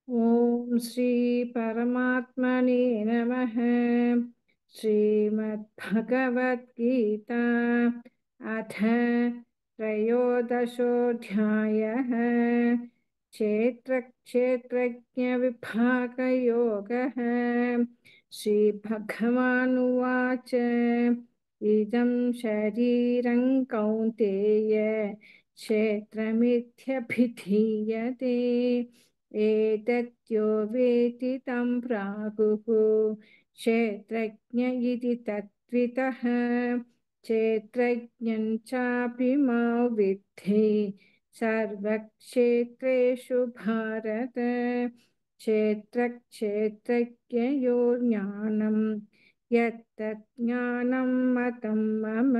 ओम श्री परमात्मने नमः। श्रीमद्भगवद गीता अथ त्रयोदशोऽध्यायः। क्षेत्रक्षेत्रज्ञ विभागयोगः। श्रीभगवानुवाच इदं शरीरं कौन्तेय क्षेत्रमित्यभिधीयते। एतद्यो वेति तं प्राहुः क्षेत्रज्ञ इति तत्त्वितः। क्षेत्रज्ञं चापि मां विद्धि सर्वक्षेत्रेषु भारत। क्षेत्रक्षेत्रज्ञयोर्ज्ञानं यत्तत् ज्ञानं मतं मम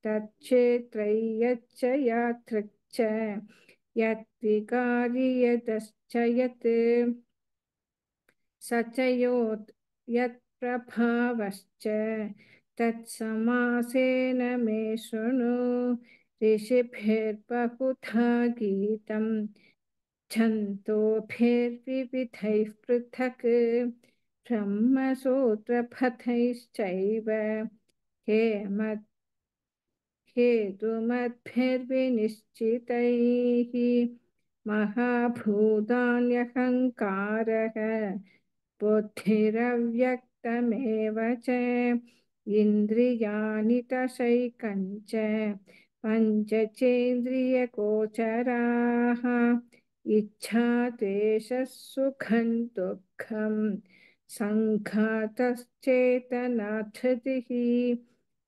तच्क्षेत्रज्ञश्च यादृक् यद्विकारि यतश्च यत् स च यत्प्रभावश्च तत्समासेन मे शृणु। ऋषिभिर्बहुधा गीतं छन्दोभिर्विविधैः पृथक् ब्रह्मसूत्रपथैश्चैव हेतुमद्भिर्विनिश्चितैः। महाभूतान्यहङ्कारः बुद्धिरव्यक्तमेव च इन्द्रियाणि दशैकञ्च पञ्चचेन्द्रियगोचराः। इच्छा द्वेषः सुखं दुःखं सङ्घातश्चेतना धृतिः।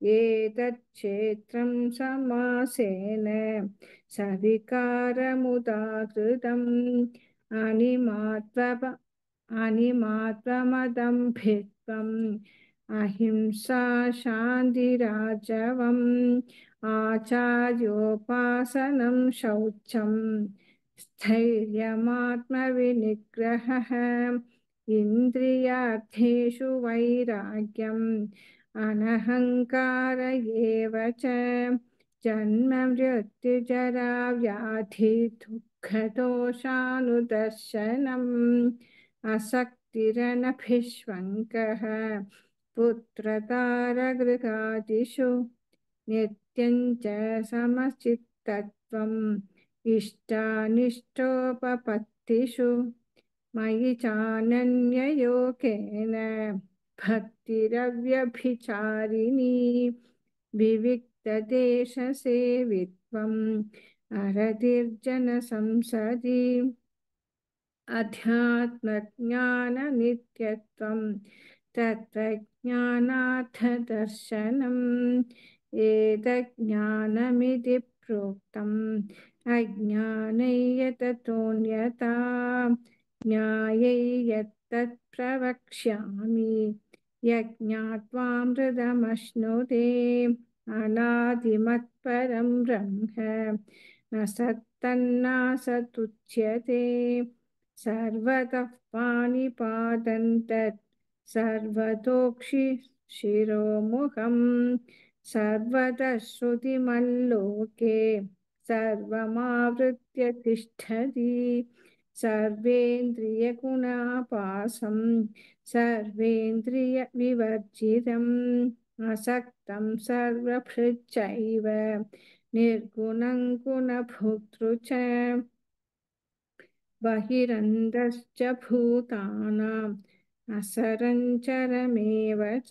एतच्क्षेत्रं समासेन सविकारमुदाहृतम्। अनिमात्वमदम्भित्वम् अहिंसा शान्तिराजवम् आचार्योपासनं शौचं स्थैर्यमात्मविनिग्रहः। इन्द्रियार्थेषु वैराग्यम् अनहङ्कार एव च। जन्म मृत्युजरा व्याधि दुःखदोषानुदर्शनम् असक्तिरनभिष्वङ्गः पुत्रदारगृहादिषु नित्यं च समचित्तत्वम् इष्टानिष्टोपपत्तिषु मयि चानन्ययोगेन भक्तिरव्यभिचारिणी। विविक्तदेशसेवित्वम् अरतिर्जनसंसदि अध्यात्मज्ञाननित्यत्वं तत्त्वज्ञानार्थदर्शनम्। एतज्ज्ञानमिति प्रोक्तम् अज्ञानै यततोऽन्यथा ज्ञायै यत्तत् प्रवक्ष्यामि। यज्ञात्वामृतमश्नुते अनादिमत्परं ब्रह्म न सत्तन्नासदुच्यते। सर्वतः पाणिपादं तत् सर्वतोक्षिशिरोमुखम् सर्वतः श्रुतिमल्लोके सर्वमावृत्य तिष्ठति। सर्वेन्द्रियगुणापासं सर्वेन्द्रियविवर्जितम् असक्तं सर्वभृच्चैव निर्गुणं गुणभोक्तृ च। बहिरन्तश्च भूतानाम् असरञ्चरमेव च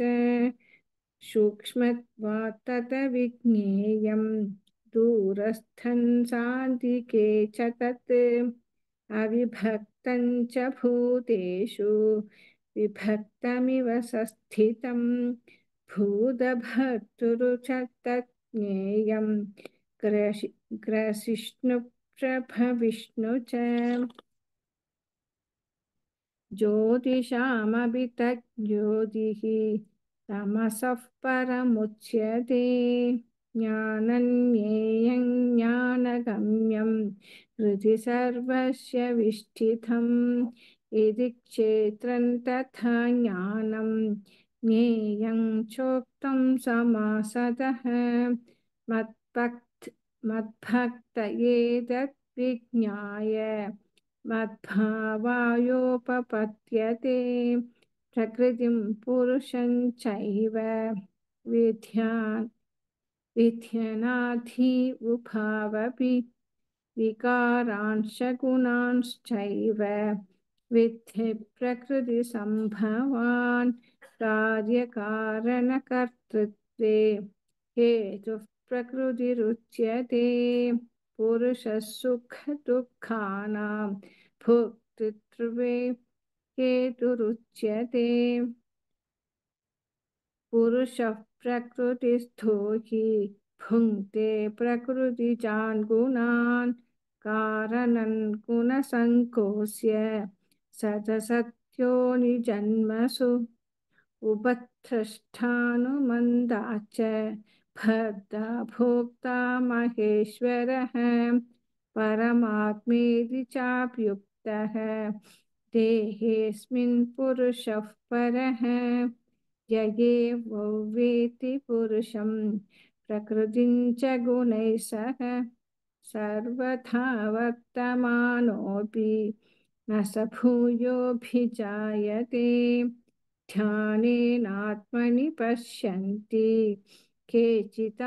सूक्ष्मत्वात् तद्विज्ञेयं दूरस्थं सान्तिके च तत्। अविभक्तं च भूतेषु विभक्तमिव संस्थितं भूतभर्तृ च तत् ज्ञेयं ग्रसिष्णुप्रभविष्णु च। ज्योतिषामपि तज्ज्योतिः तमसः परमुच्यते। ज्ञानं ज्ञेयं ज्ञानगम्यं हृदि सर्वस्य विष्ठितम्। इति क्षेत्रं तथा ज्ञानं ज्ञेयं चोक्तं समासतः। मद्भक्त एतत् विज्ञाय मद्भावायोपपद्यते प्रकृतिं पुरुषं चैव विध्यनाधि उभावपि विकारांश गुणांश्चैव विद्धि प्रकृतिसम्भवान् कार्यकारणकर्तृत्वे हेतुः प्रकृतिरुच्यते पुरुषः सुखदुःखानां भोक्तृत्वे हेतुरुच्यते पुरुषः प्रकृतिस्थो हि भुङ्क्ते प्रकृतिजान् गुणान् कारणं गुणसङ्कोऽस्य सतसत्यो निजन्मसु उपथ्रष्टानुमन्दाच्च भर्ता भोक्ता महेश्वरः परमात्मेति चाप्युक्तः देहेऽस्मिन् पुरुषः परः य एवं पुरुषं प्रकृतिं च गुणैः सह सर्वथा वर्तमानोऽपि न स भूयोऽभिजायते ध्यानेनात्मनि पश्यन्ति केचिदात्मानमात्मना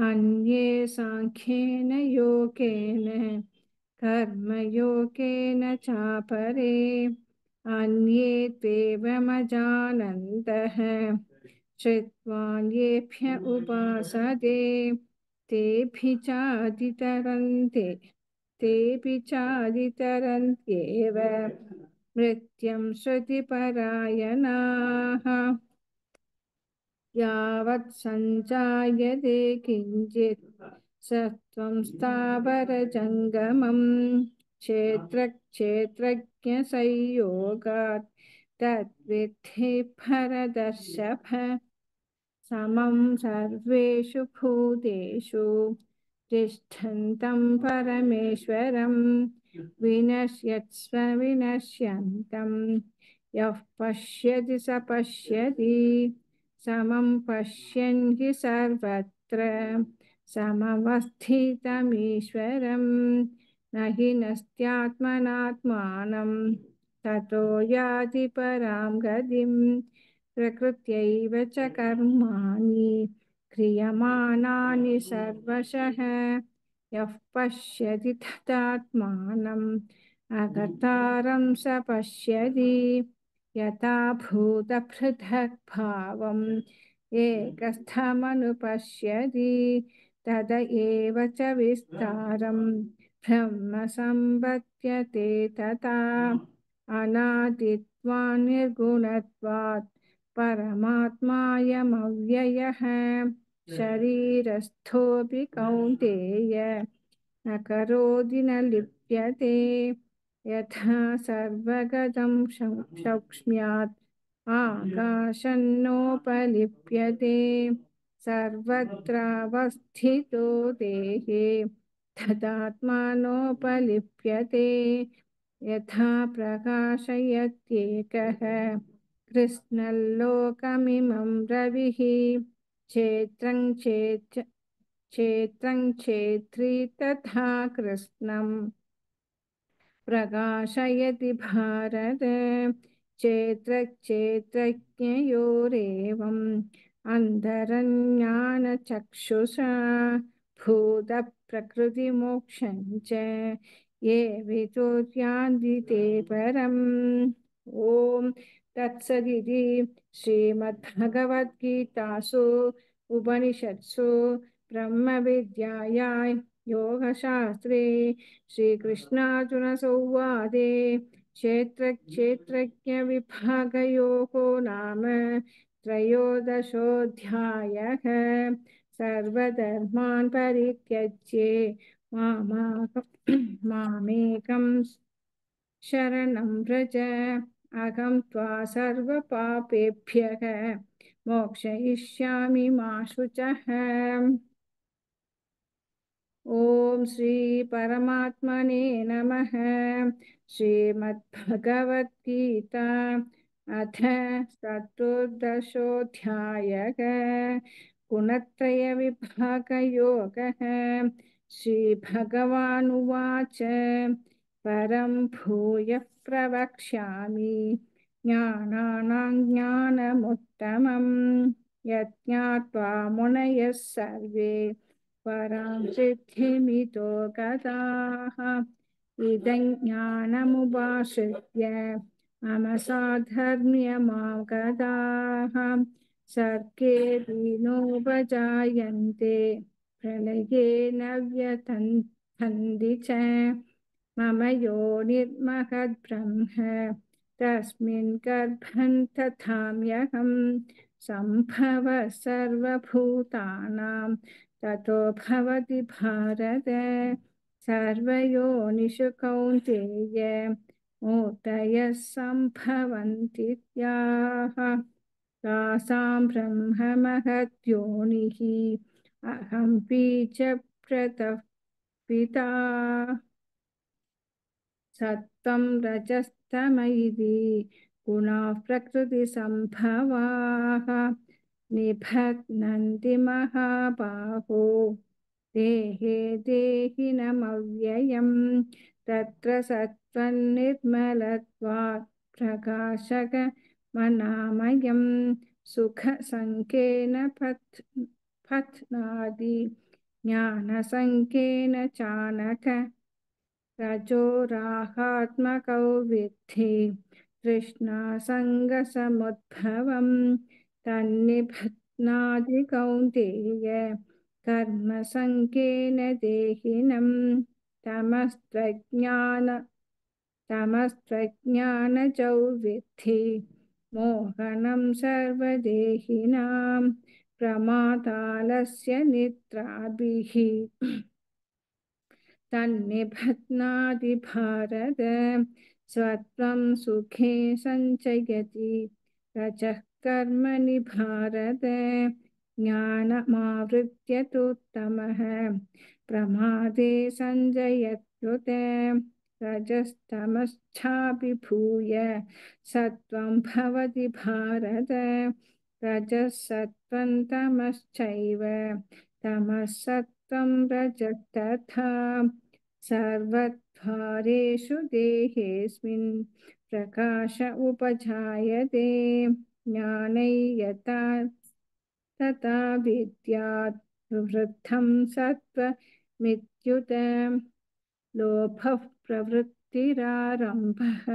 अन्ये साङ्ख्येन योगेन कर्मयोगेन चापरे अन्ये त्वेवमजानन्तः श्रुत्वान्येभ्य उपासते तेऽपि चादितरन्त्येव मृत्युं श्रुतिपरायणाः यावत् सञ्जायते किञ्चित् सत्त्वं स्थावरजङ्गमं क्षेत्रज्ञसंयोगात् तद्विद्धि भरतर्षभ समं सर्वेषु भूतेषु तिष्ठन्तं परमेश्वरं विनश्यत्स्व विनश्यन्तं यः पश्यति स पश्यति समं पश्यन् हि सर्वत्र समवस्थितमीश्वरं न हि नस्त्यात्मनात्मानं ततो याति परां गतिम् प्रकृत्यैव च कर्माणि क्रियमाणानि सर्वशः यः पश्यति तदात्मानम् अकर्तारं स पश्यति यथा भूतपृथक्भावम् एकस्थमनुपश्यति तद एव च विस्तारं ब्रह्म सम्पद्यते तथा अनादित्वान् निर्गुणत्वात् परमात्मायमव्ययः शरीरस्थोऽपि कौन्तेय न करोति न लिप्यते यथा सर्वगतं सौक्ष्म्यात् आकाशन्नोपलिप्यते सर्वत्रावस्थितो देहे तदात्मानोपलिप्यते यथा प्रकाशयत्येकः कृष्णल्लोकमिमं रविः क्षेत्रं क्षेत्री तथा कृष्णम् प्रकाशयति भारत क्षेत्रक्षेत्रज्ञयोरेवम् अन्तरज्ञानचक्षुषा भूतप्रकृतिमोक्षं च ये विदुर्यान्ति ते परम् ॐ तत्सदिति श्रीमद्भगवद्गीतासु उपनिषत्सु ब्रह्मविद्यायां योगशास्त्रे श्रीकृष्णार्जुनसंवादे क्षेत्रक्षेत्रज्ञविभागयोगो नाम त्रयोदशोऽध्यायः सर्वधर्मान् परित्यज्य मामेकं शरणं व्रज अहं त्वा सर्वपापेभ्यः मोक्षयिष्यामि मा शुचः ॐ श्री परमात्मने नमः श्रीमद्भगवद्गीता अथ चतुर्दशोऽध्यायः गुणत्रयविभागयोगः श्रीभगवानुवाच परं भूयः प्रवक्ष्यामि ज्ञानानां ज्ञानमुत्तमं यज्ञात्वा मुनयः सर्वे परां सिद्धिमितो गताः इदं ज्ञानमुपाश्रित्य मम साधर्म्यमां गताः सर्गेऽपि प्रलये न व्यथन्ति च मम योनिर्महद्ब्रह्म तस्मिन् गर्भं दधाम्यहं सम्भवः सर्वभूतानां ततो भवति भारत सर्वयोनिषु कौन्तेय मूर्तयः सम्भवन्ति याः तासां ब्रह्म महद्योनिः अहं बीजप्रदः पिता सत्त्वं रजस्तम इति गुणाः प्रकृतिसम्भवाः निबध्नन्ति महाबाहो देहे देहिनमव्ययम् तत्र सत्त्वं निर्मलत्वात् प्रकाशकमनामयम् सुखसङ्गेन पथ्नाति ज्ञानसङ्गेन चानक रजोराहात्मकौ विद्धि तृष्णासङ्गसमुद्भवम् तन्निबध्नाति कौन्तेय कर्मसङ्गेन देहिनम् तमस्त्वज्ञानजौ विद्धि मोहनं सर्वदेहिनां प्रमादालस्य निद्राभिः तन्निबध्नाति भारत सत्त्वं सुखे सञ्चयति रजः कर्मणि भारत ज्ञानमावृत्य तु तमः प्रमादे सञ्जयत्युत रजस्तमश्चाभिभूय सत्त्वं भवति भारत रजः सत्त्वं तमश्चैव तमः सत्त्वं रजस्तथा सर्वद्वारेषु देहेऽस्मिन् प्रकाश उपजायते ज्ञानै यथा तथा विद्यात् विवृद्धं सत्त्वमित्युत लोभः प्रवृत्तिरारम्भः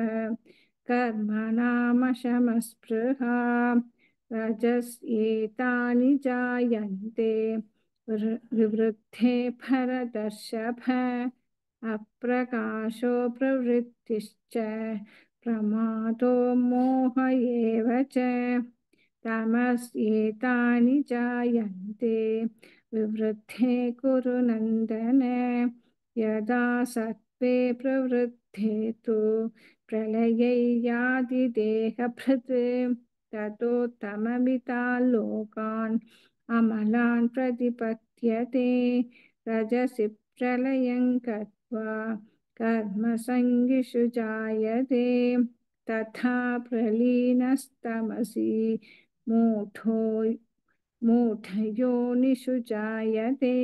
कर्मणामशमस्पृहा रजस्येतानि जायन्ते विवृद्धे भरतर्षभ अप्रकाशो प्रवृत्तिश्च प्रमादो मोह एव च तमस्येतानि जायन्ते विवृद्धे कुरु नन्दन यदा सत्त्वे प्रवृद्धे तु प्रलये याति देहभृत् ततोत्तममितान् लोकान् अमलान् प्रतिपद्यते रजसि प्रलयं गत्वा कर्मसङ्गिषु जायते तथा प्रलीनस्तमसि मूढयोनिषु जायते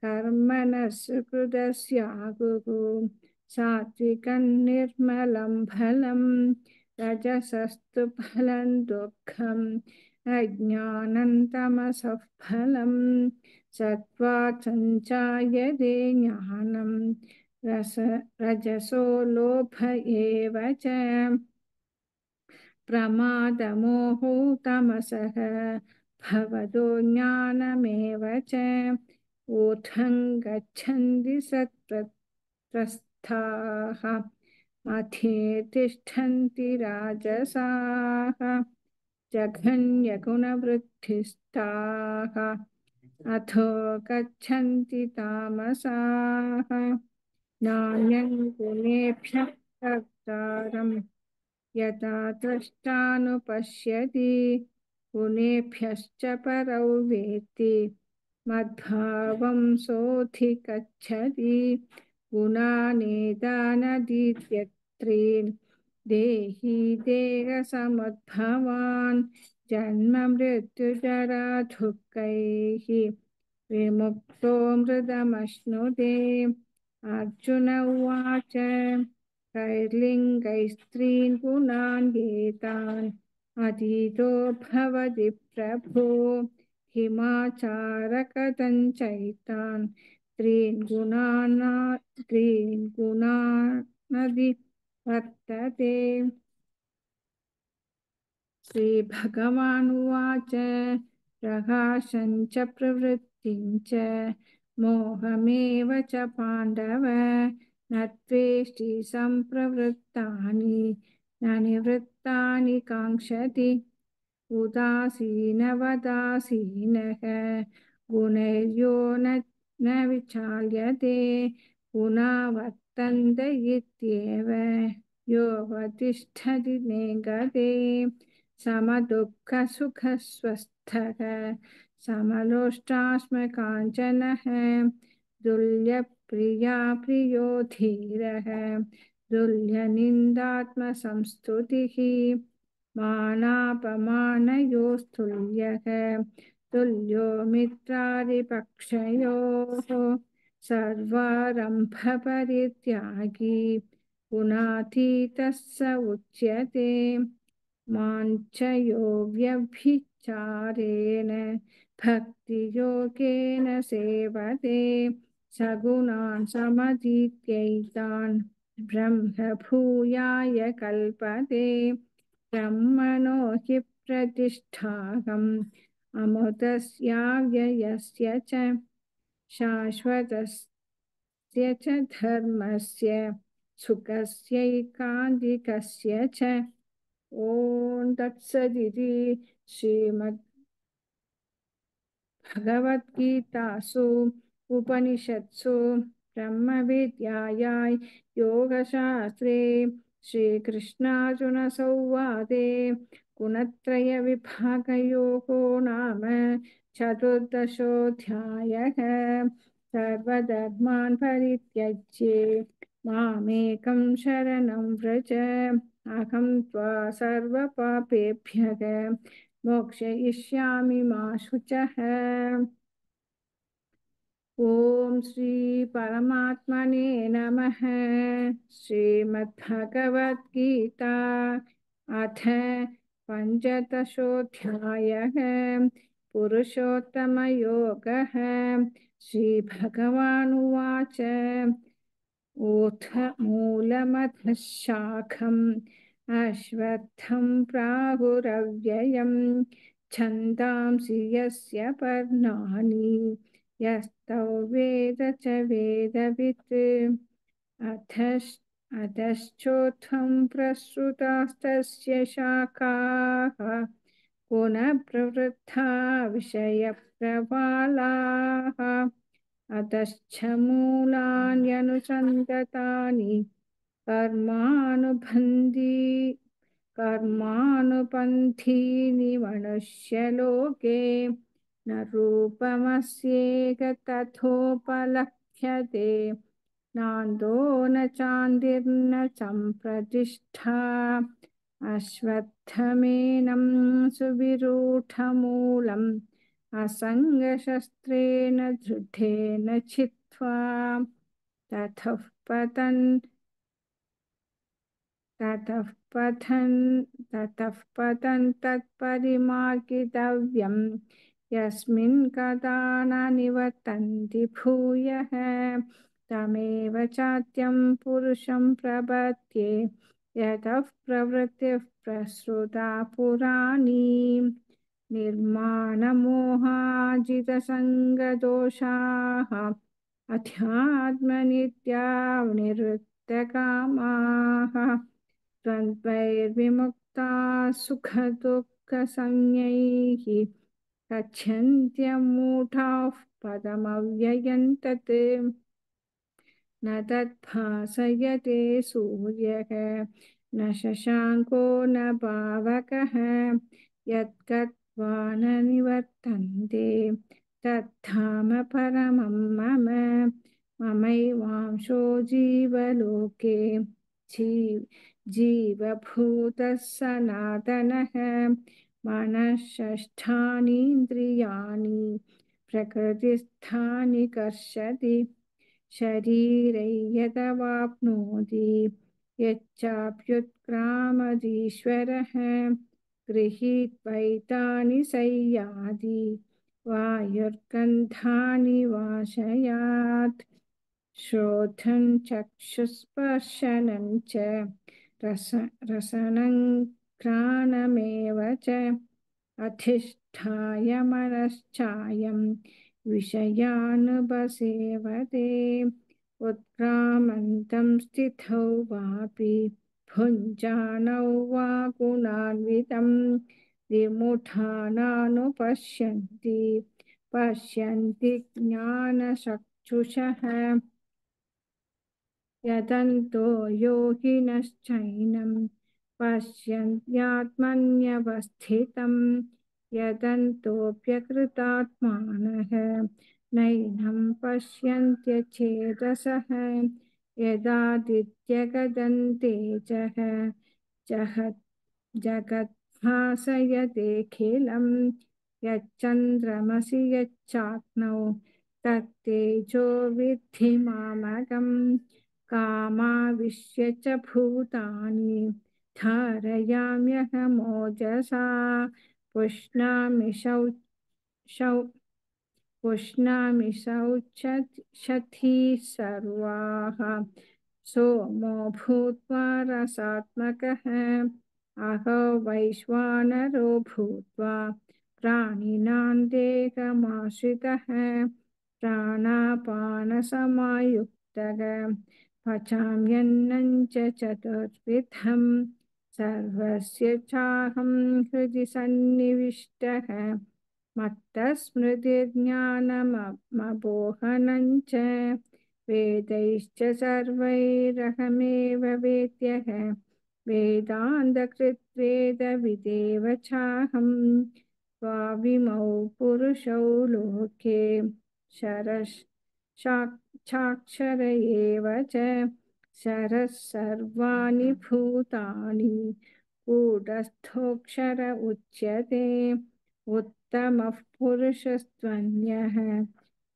कर्मणः सुकृतस्याहुः सात्विकं निर्मलं फलं रजसस्तु फलं दुःखम् अज्ञानं तमसः फलं सत्त्वात् सञ्जायते ज्ञानं रजसो लोभ एव च प्रमादमोहो तमसः भवतो ज्ञानमेव च ऊर्ध्वं गच्छन्ति सत्त्वस्ताः मध्ये तिष्ठन्ति राजसाः जघन्यगुणवृद्धिस्ताः अथो गच्छन्ति तामसाः नान्यं गुणेभ्यः कर्तारम् यथा द्रष्टानुपश्यति गुणेभ्यश्च परौ वेत्ति मद्भावं सोऽधिगच्छति गुणानेतानदीत्यत्रीन् देहि देहसमुद्भवान् जन्म मृत्युजरा दुःखैः विमुक्तो मृदमश्नुते। अर्जुन उवाच कैर्लिङ्गैस्त्रीन् गुणान् एतान् अतीतो भवति प्रभो हिमाचार कथञ्चैतान् त्रीन् गुणानदि वर्तते। श्रीभगवानुवाच प्रकाशं च प्रवृत्तिं च मोहमेव च पाण्डव न त्वेष्टि सम्प्रवृत्तानि न निवृत्तानि काङ्क्षति। उदासीनवदासीनः गुणैर्यो न विचाल्यते गुणा वर्तन्त इत्येव योऽवतिष्ठति नेङ्गते। समदुःखसुखस्वस्थः समलोष्टाश्मकाञ्चनः तुल्यप्रिया प्रियो धीरः तुल्यनिन्दात्मसंस्तुतिः मानापमानयोस्तुल्यः तुल्यो मित्रारिपक्षयोः सर्वारम्भपरित्यागी गुणातीतः स उच्यते। माञ्चयो व्यभिचारेण भक्तियोगेन सेवते सगुणान् समतीत्यैतान् ब्रह्मभूयाय कल्पते। ब्रह्मणो हि प्रतिष्ठाहम् अमृतस्याव्ययस्य च शाश्वतस्य च धर्मस्य सुखस्यैकान्तिकस्य च। ॐ तत्सदिति श्रीमद्भगवद्गीतासु उपनिषत्सु ब्रह्मविद्यायां योगशास्त्रे श्रीकृष्णार्जुनसंवादे गुणत्रयविभागयोगो नाम चतुर्दशोऽध्यायः। सर्वधर्मान् परित्यज्य मामेकं शरणं व्रज अहं त्वा सर्वपापेभ्यः मोक्षयिष्यामि मा शुचः। ॐ श्री परमात्मने नमः। श्रीमद्भगवद्गीता अथ पञ्चदशोऽध्यायः पुरुषोत्तमयोगः। श्रीभगवानुवाच ओथ मूलमथ शाखम् अश्वत्थं प्राहुरव्ययम् छन्दांसि यस्य पर्णानि यस्तौ वेद च वेदवित् अधश्चोत्थं प्रसृतास्तस्य शाखाः पुनः प्रवृद्धा विषयप्रवालाः अतश्च मूलान्यनुसन्ततानि कर्मानुबन्धीनि मनुष्यलोके न रूपमस्येक तथोपलभ्यते नान्तो न चान्दिर्न सम्प्रतिष्ठा अश्वत्थमेनं सुविरूढमूलम् असङ्गशस्त्रेण दृढेन छित्त्वा ततः पतन् तत्परिमार्गितव्यम् यस्मिन् कदा न निवर्तन्ति भूयः तमेव चाद्यं पुरुषं प्रपद्ये यतः प्रवृत्तिः प्रसृता पुराणी निर्माणमोहाजितसङ्गदोषाः अध्यात्मनित्या निवृत्तकामाः द्वन्द्वैर्विमुक्ताः सुखदुःखसंज्ञैः गच्छन्त्यमूढाः पदमव्ययं तत् न तद्भासयते सूर्यः न शशाङ्को न पावकः यद्गत्वा न निवर्तन्ते तद्धाम परमं मम ममैवांशो जीवलोके जीवभूतः सनातनः मनः षष्ठानीन्द्रियाणि प्रकृतिस्थानि कर्षति शरीरै यदवाप्नोति यच्चाप्युत्क्रामतीश्वरः गृहीत्वैतानि संयाति वायुर्गन्धानि वाशयात् श्रोत्रं चक्षुस्पर्शनं च रसनं घ्राणमेव च अधिष्ठाय मनश्चायं विषयानुपसेवते उत्क्रामन्तं स्थितौ वापि भुञ्जानौ वा गुणान्वितं विमुढानानुपश्यन्ति पश्यन्ति ज्ञानचक्षुषः यतन्तो योगिनश्चैनं पश्यन्त्यात्मन्यवस्थितं यतन्तोऽप्यकृतात्मानः नैनं पश्यन्त्यचेतसः यदादित्यगतं तेजः जगद्भासयतेऽखिलं यच्चन्द्रमसि यच्चाग्नौ तत्तेजो विद्धि मामकम् कामाविश्य च भूतानि धारयाम्यहमोजसा पुष्णामि शौचति सर्वाः सोमो भूत्वा रसात्मकः अहो वैश्वानरो भूत्वा प्राणिनां देहमाश्रितः प्राणापानसमायुक्तः पचाम्यन्नं च चतुर्विधं सर्वस्य चाहं हृदि सन्निविष्टः मत्तस्मृतिर्ज्ञानमपोहनं च वेदैश्च सर्वैरहमेव वेद्यः वेदान्तकृद्वेदविदेव चाहं द्वाविमौ पुरुषौ लोके क्षर एव च शरः सर्वाणि भूतानि कूटस्थोऽक्षर उच्यते उत्तमः पुरुषस्त्वन्यः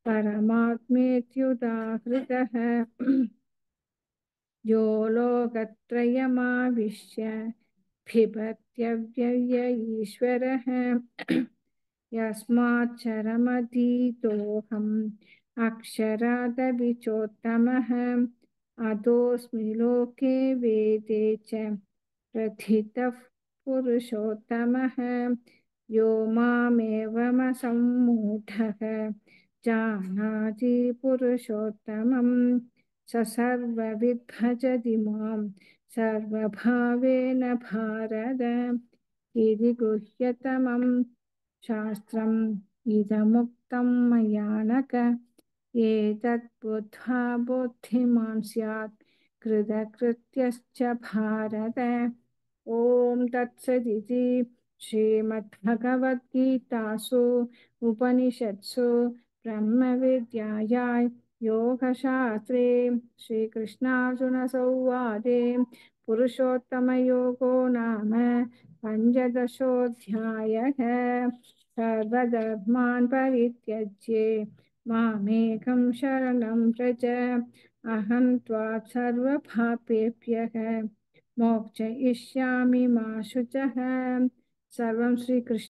परमात्मेत्युदाहृतः यो लोकत्रयमाविश्य बिभत्यव्यय ईश्वरः यस्माच्चरमतीतोऽहम् अक्षरादपि अतोऽस्मि लोके वेदे च प्रथितः पुरुषोत्तमः यो मामेवमसम्मूढः जानाति पुरुषोत्तमम् स सर्वविद् भजति मां सर्वभावेन भारत इति गुह्यतमं शास्त्रम् इदमुक्तं मया नघ एतत् बुद्ध्वा बुद्धिमान् स्यात् कृतकृत्यश्च भारत ॐ तत्सदिति श्रीमद्भगवद्गीतासु उपनिषत्सु ब्रह्मविद्यायां योगशास्त्रे श्रीकृष्णार्जुनसंवादे पुरुषोत्तमयोगो नाम पञ्चदशोऽध्यायः सर्वधर्मान् परित्यज्य मामेकं शरणं व्रज अहं त्वा सर्वपापेभ्यः मोक्षयिष्यामि मा शुचः सर्वं श्रीकृष्ण